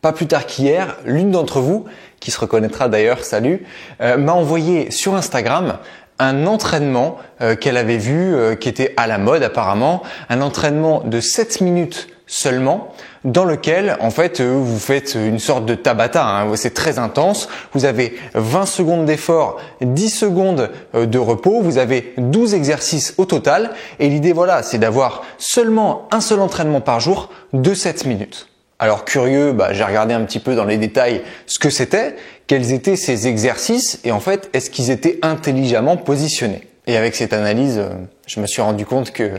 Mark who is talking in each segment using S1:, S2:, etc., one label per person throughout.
S1: Pas plus tard qu'hier, l'une d'entre vous, qui se reconnaîtra d'ailleurs, salut, m'a envoyé sur Instagram un entraînement qu'elle avait vu, qui était à la mode apparemment, un entraînement de 7 minutes seulement, dans lequel en fait vous faites une sorte de Tabata, hein, c'est très intense, vous avez 20 secondes d'effort, 10 secondes de repos, vous avez 12 exercices au total et l'idée voilà, c'est d'avoir seulement un seul entraînement par jour de 7 minutes. Alors curieux, j'ai regardé un petit peu dans les détails ce que c'était, quels étaient ces exercices et en fait, est-ce qu'ils étaient intelligemment positionnés. Et avec cette analyse, je me suis rendu compte que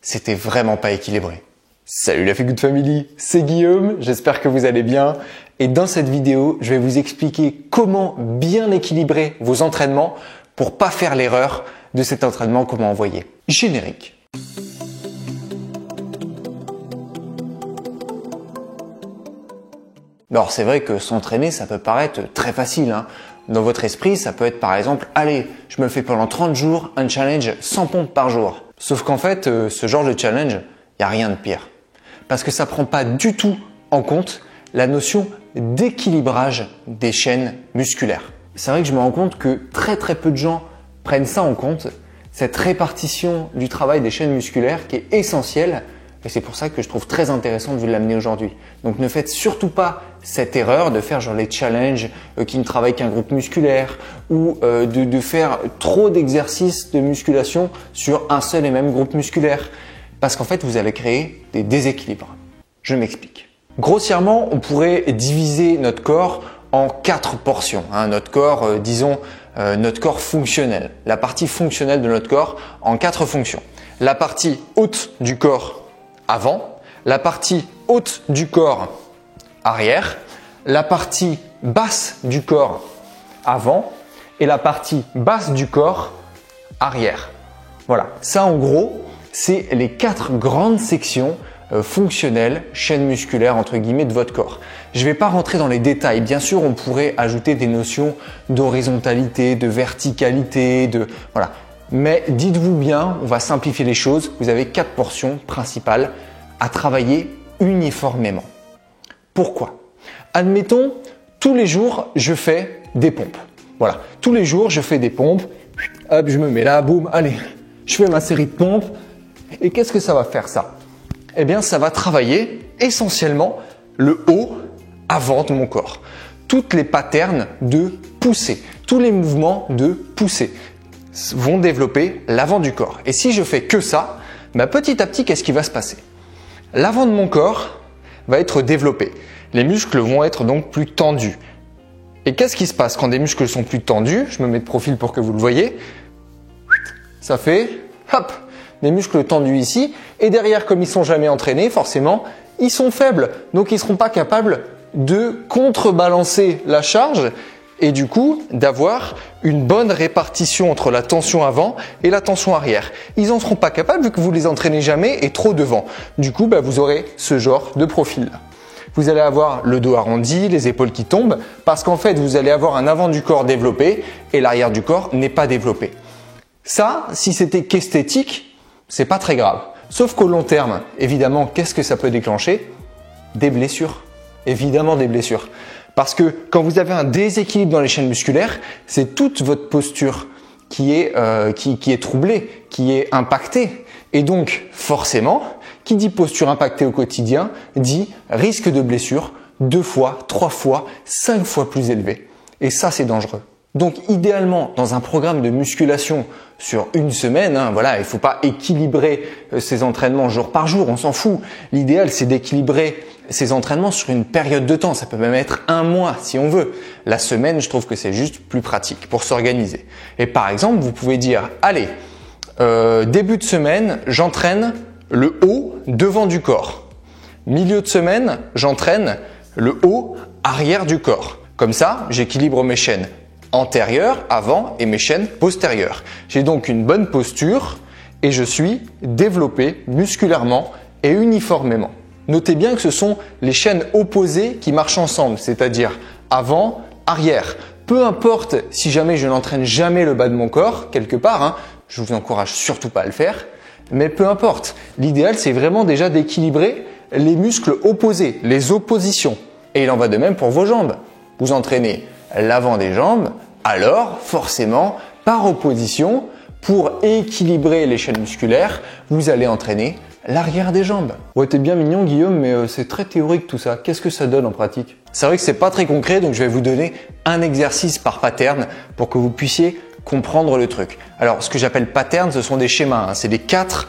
S1: c'était vraiment pas équilibré. Salut la Feel Good Family, c'est Guillaume, j'espère que vous allez bien. Et dans cette vidéo, je vais vous expliquer comment bien équilibrer vos entraînements pour pas faire l'erreur de cet entraînement qu'on m'a envoyé. Générique. Alors c'est vrai que s'entraîner, ça peut paraître très facile, hein. Dans votre esprit, ça peut être par exemple, allez, je me fais pendant 30 jours un challenge 100 pompes par jour. Sauf qu'en fait, ce genre de challenge, il n'y a rien de pire. Parce que ça prend pas du tout en compte la notion d'équilibrage des chaînes musculaires. C'est vrai que je me rends compte que très peu de gens prennent ça en compte, cette répartition du travail des chaînes musculaires qui est essentielle. Et c'est pour ça que je trouve très intéressant de vous l'amener aujourd'hui. Donc ne faites surtout pas cette erreur de faire genre les challenges qui ne travaillent qu'un groupe musculaire ou de faire trop d'exercices de musculation sur un seul et même groupe musculaire. Parce qu'en fait, vous allez créer des déséquilibres. Je m'explique. Grossièrement, on pourrait diviser notre corps en 4 portions. Notre corps, notre corps fonctionnel. La partie fonctionnelle de notre corps en 4 fonctions. La partie haute du corps avant, la partie haute du corps arrière, la partie basse du corps avant et la partie basse du corps arrière. Voilà, ça en gros, c'est les 4 grandes sections fonctionnelles, chaînes musculaires entre guillemets de votre corps. Je ne vais pas rentrer dans les détails. Bien sûr, on pourrait ajouter des notions d'horizontalité, de verticalité, voilà. Mais dites-vous bien, on va simplifier les choses. Vous avez 4 portions principales à travailler uniformément. Pourquoi? Admettons, tous les jours, je fais des pompes. Voilà, tous les jours, je fais des pompes. Hop, je me mets là, boum, allez, je fais ma série de pompes. Et qu'est-ce que ça va faire ça? Eh bien, ça va travailler essentiellement le haut avant de mon corps. Toutes les patterns de poussée, tous les mouvements de poussée vont développer l'avant du corps. Et si je fais que ça, petit à petit, qu'est-ce qui va se passer? L'avant de mon corps va être développé. Les muscles vont être donc plus tendus. Et qu'est-ce qui se passe quand des muscles sont plus tendus? Je me mets de profil pour que vous le voyez. Ça fait, hop, des muscles tendus ici. Et derrière, comme ils sont jamais entraînés, forcément, ils sont faibles. Donc, ils ne seront pas capables de contrebalancer la charge et du coup d'avoir une bonne répartition entre la tension avant et la tension arrière. Ils n'en seront pas capables vu que vous les entraînez jamais et trop devant. Du coup, vous aurez ce genre de profil-là. Vous allez avoir le dos arrondi, les épaules qui tombent parce qu'en fait, vous allez avoir un avant du corps développé et l'arrière du corps n'est pas développé. Ça, si c'était qu'esthétique, c'est pas très grave. Sauf qu'au long terme, évidemment, qu'est-ce que ça peut déclencher? Des blessures. Évidemment des blessures. Parce que quand vous avez un déséquilibre dans les chaînes musculaires, c'est toute votre posture qui est troublée, qui est impactée. Et donc, forcément, qui dit posture impactée au quotidien, dit risque de blessure 2 fois, 3 fois, 5 fois plus élevé. Et ça, c'est dangereux. Donc, idéalement, dans un programme de musculation sur une semaine, voilà, il ne faut pas équilibrer ces entraînements jour par jour, on s'en fout. L'idéal, c'est d'équilibrer ces entraînements sur une période de temps. Ça peut même être 1 mois si on veut. La semaine, je trouve que c'est juste plus pratique pour s'organiser. Et par exemple, vous pouvez dire, allez, début de semaine, j'entraîne le haut devant du corps. Milieu de semaine, j'entraîne le haut arrière du corps. Comme ça, j'équilibre mes chaînes antérieures, avant et mes chaînes postérieures. J'ai donc une bonne posture et je suis développé musculairement et uniformément. Notez bien que ce sont les chaînes opposées qui marchent ensemble, c'est-à-dire avant, arrière. Peu importe si jamais je n'entraîne jamais le bas de mon corps, quelque part, je vous encourage surtout pas à le faire, mais peu importe. L'idéal, c'est vraiment déjà d'équilibrer les muscles opposés, les oppositions. Et il en va de même pour vos jambes. Vous entraînez l'avant des jambes, alors forcément, par opposition, pour équilibrer les chaînes musculaires, vous allez entraîner l'arrière des jambes. Ouais, t'es bien mignon Guillaume, mais c'est très théorique tout ça. Qu'est-ce que ça donne en pratique? C'est vrai que c'est pas très concret, donc je vais vous donner un exercice par pattern pour que vous puissiez comprendre le truc. Alors, ce que j'appelle pattern, ce sont des schémas. Hein. C'est les 4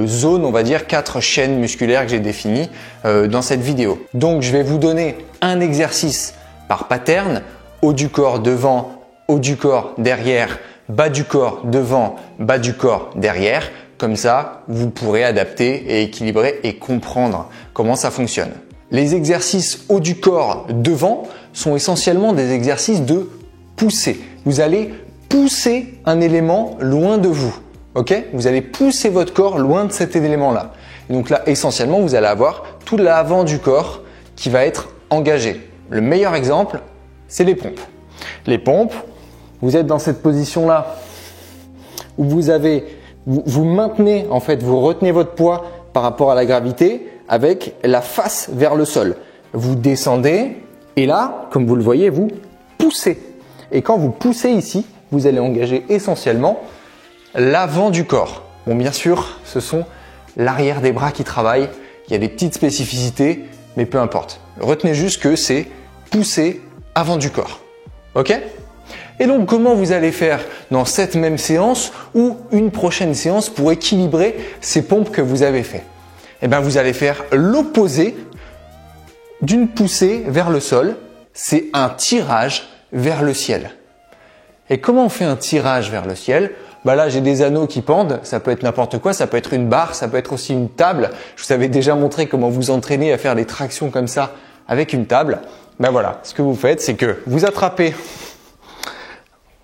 S1: zones, on va dire, 4 chaînes musculaires que j'ai définies dans cette vidéo. Donc, je vais vous donner un exercice par pattern, haut du corps devant, haut du corps derrière, bas du corps devant, bas du corps derrière. Comme ça, vous pourrez adapter et équilibrer et comprendre comment ça fonctionne. Les exercices haut du corps devant sont essentiellement des exercices de poussée. Vous allez pousser un élément loin de vous. Ok? Vous allez pousser votre corps loin de cet élément-là. Donc là, essentiellement, vous allez avoir tout l'avant du corps qui va être engagé. Le meilleur exemple, c'est les pompes. Les pompes, vous êtes dans cette position-là où vous maintenez, en fait, vous retenez votre poids par rapport à la gravité avec la face vers le sol. Vous descendez et là, comme vous le voyez, vous poussez. Et quand vous poussez ici, vous allez engager essentiellement l'avant du corps. Bon, bien sûr, ce sont l'arrière des bras qui travaillent. Il y a des petites spécificités, mais peu importe. Retenez juste que c'est pousser avant du corps. Ok ? Et donc, comment vous allez faire dans cette même séance ou une prochaine séance pour équilibrer ces pompes que vous avez fait? Eh bien, vous allez faire l'opposé d'une poussée vers le sol. C'est un tirage vers le ciel. Et comment on fait un tirage vers le ciel? Bah là, j'ai des anneaux qui pendent. Ça peut être n'importe quoi. Ça peut être une barre. Ça peut être aussi une table. Je vous avais déjà montré comment vous entraîner à faire des tractions comme ça avec une table. Ben voilà, ce que vous faites, c'est que vous attrapez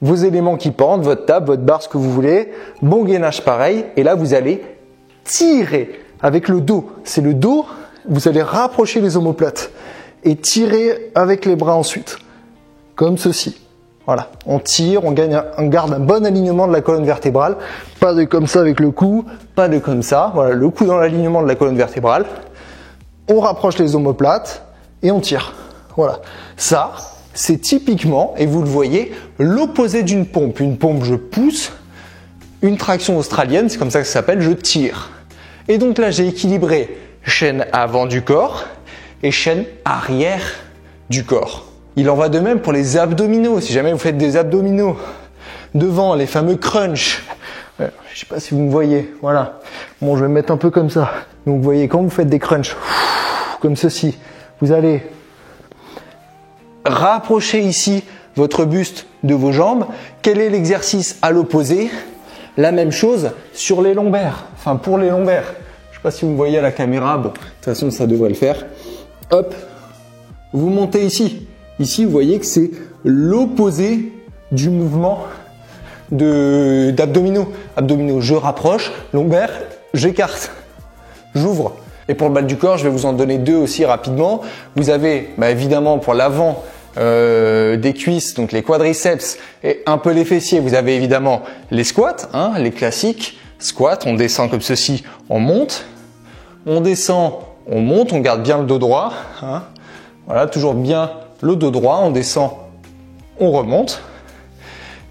S1: vos éléments qui pendent, votre table, votre barre, ce que vous voulez, bon gainage pareil, et là vous allez tirer avec le dos. C'est le dos, vous allez rapprocher les omoplates et tirer avec les bras ensuite, comme ceci. Voilà, on tire, on garde un bon alignement de la colonne vertébrale, pas de comme ça avec le cou, pas de comme ça, voilà, le cou dans l'alignement de la colonne vertébrale. On rapproche les omoplates et on tire. Voilà, ça, c'est typiquement, et vous le voyez, l'opposé d'une pompe. Une pompe, je pousse. Une traction australienne, c'est comme ça que ça s'appelle, je tire. Et donc là, j'ai équilibré chaîne avant du corps et chaîne arrière du corps. Il en va de même pour les abdominaux. Si jamais vous faites des abdominaux devant, les fameux crunch. Je ne sais pas si vous me voyez. Voilà. Bon, je vais me mettre un peu comme ça. Donc, vous voyez, quand vous faites des crunch, comme ceci, vous allez rapprochez ici votre buste de vos jambes. Quel est l'exercice à l'opposé? La même chose sur les lombaires, enfin pour les lombaires. Je ne sais pas si vous me voyez à la caméra, bon, de toute façon ça devrait le faire. Hop, vous montez ici. Ici, vous voyez que c'est l'opposé du mouvement d'abdominaux. Abdominaux, je rapproche, lombaires, j'écarte, j'ouvre. Et pour le bas du corps, je vais vous en donner 2 aussi rapidement. Vous avez évidemment pour l'avant des cuisses, donc les quadriceps et un peu les fessiers, vous avez évidemment les squats, hein, les classiques. Squat, on descend comme ceci, on monte. On descend, on monte, on garde bien le dos droit. Hein. Voilà, toujours bien le dos droit, on descend, on remonte.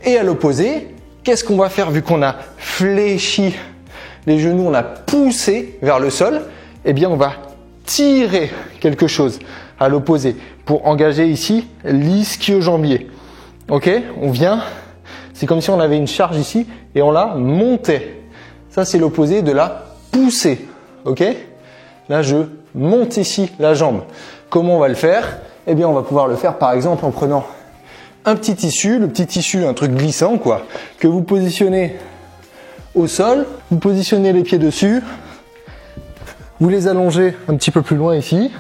S1: Et à l'opposé, qu'est-ce qu'on va faire vu qu'on a fléchi les genoux, on a poussé vers le sol? Eh bien, on va tirer quelque chose à l'opposé pour engager ici l'ischio-jambier. Ok? On vient, c'est comme si on avait une charge ici et on la montait. Ça, c'est l'opposé de la poussée. Ok? Là, je monte ici la jambe. Comment on va le faire? Eh bien, on va pouvoir le faire par exemple en prenant un petit tissu, le petit tissu, un truc glissant quoi, que vous positionnez au sol, vous positionnez les pieds dessus, vous les allongez un petit peu plus loin ici,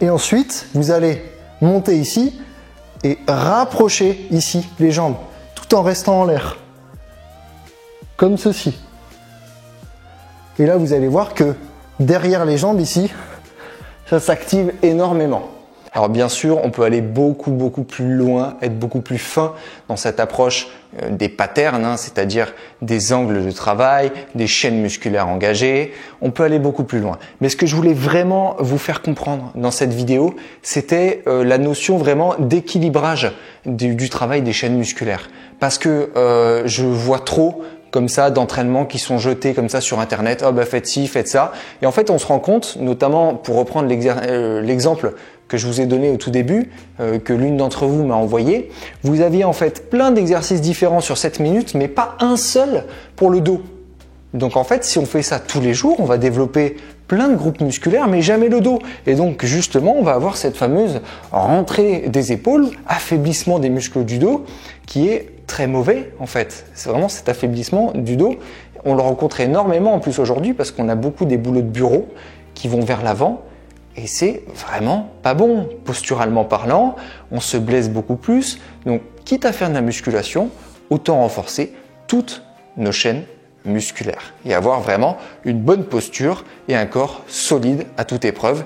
S1: et ensuite vous allez monter ici et rapprocher ici les jambes, tout en restant en l'air, comme ceci. Et là vous allez voir que derrière les jambes ici, ça s'active énormément. Alors bien sûr, on peut aller beaucoup plus loin, être beaucoup plus fin dans cette approche des patterns, hein, c'est-à-dire des angles de travail, des chaînes musculaires engagées. On peut aller beaucoup plus loin. Mais ce que je voulais vraiment vous faire comprendre dans cette vidéo, c'était la notion vraiment d'équilibrage du travail des chaînes musculaires. Parce que je vois trop comme ça d'entraînements qui sont jetés comme ça sur internet. Oh bah faites ci, faites ça. Et en fait, on se rend compte, notamment pour reprendre l'exemple que je vous ai donné au tout début, que l'une d'entre vous m'a envoyé, vous aviez en fait plein d'exercices différents sur 7 minutes, mais pas un seul pour le dos. Donc en fait, si on fait ça tous les jours, on va développer plein de groupes musculaires, mais jamais le dos. Et donc justement, on va avoir cette fameuse rentrée des épaules, affaiblissement des muscles du dos, qui est très mauvais en fait. C'est vraiment cet affaiblissement du dos. On le rencontre énormément en plus aujourd'hui parce qu'on a beaucoup des boulots de bureau qui vont vers l'avant. Et c'est vraiment pas bon, posturalement parlant, on se blesse beaucoup plus. Donc, quitte à faire de la musculation, autant renforcer toutes nos chaînes musculaires et avoir vraiment une bonne posture et un corps solide à toute épreuve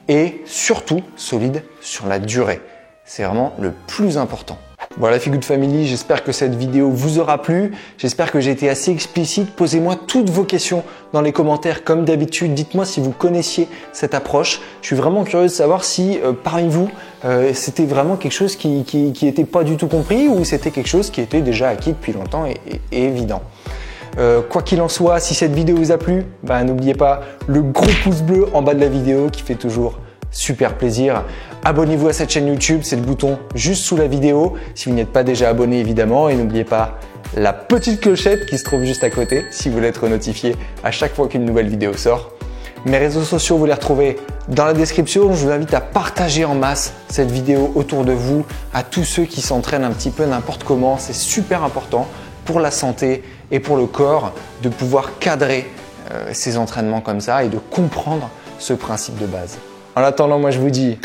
S1: et surtout solide sur la durée. C'est vraiment le plus important. Voilà Feel Good Family, j'espère que cette vidéo vous aura plu, j'espère que j'ai été assez explicite. Posez-moi toutes vos questions dans les commentaires comme d'habitude, dites-moi si vous connaissiez cette approche. Je suis vraiment curieux de savoir si parmi vous, c'était vraiment quelque chose qui était pas du tout compris ou c'était quelque chose qui était déjà acquis depuis longtemps et évident. Quoi qu'il en soit, si cette vidéo vous a plu, n'oubliez pas le gros pouce bleu en bas de la vidéo qui fait toujours super plaisir. Abonnez-vous à cette chaîne YouTube, c'est le bouton juste sous la vidéo si vous n'êtes pas déjà abonné évidemment. Et n'oubliez pas la petite clochette qui se trouve juste à côté si vous voulez être notifié à chaque fois qu'une nouvelle vidéo sort. Mes réseaux sociaux, vous les retrouvez dans la description. Je vous invite à partager en masse cette vidéo autour de vous, à tous ceux qui s'entraînent un petit peu n'importe comment. C'est super important pour la santé et pour le corps de pouvoir cadrer ces entraînements comme ça et de comprendre ce principe de base. En attendant, moi je vous dis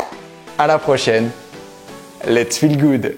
S1: à la prochaine. Let's feel good!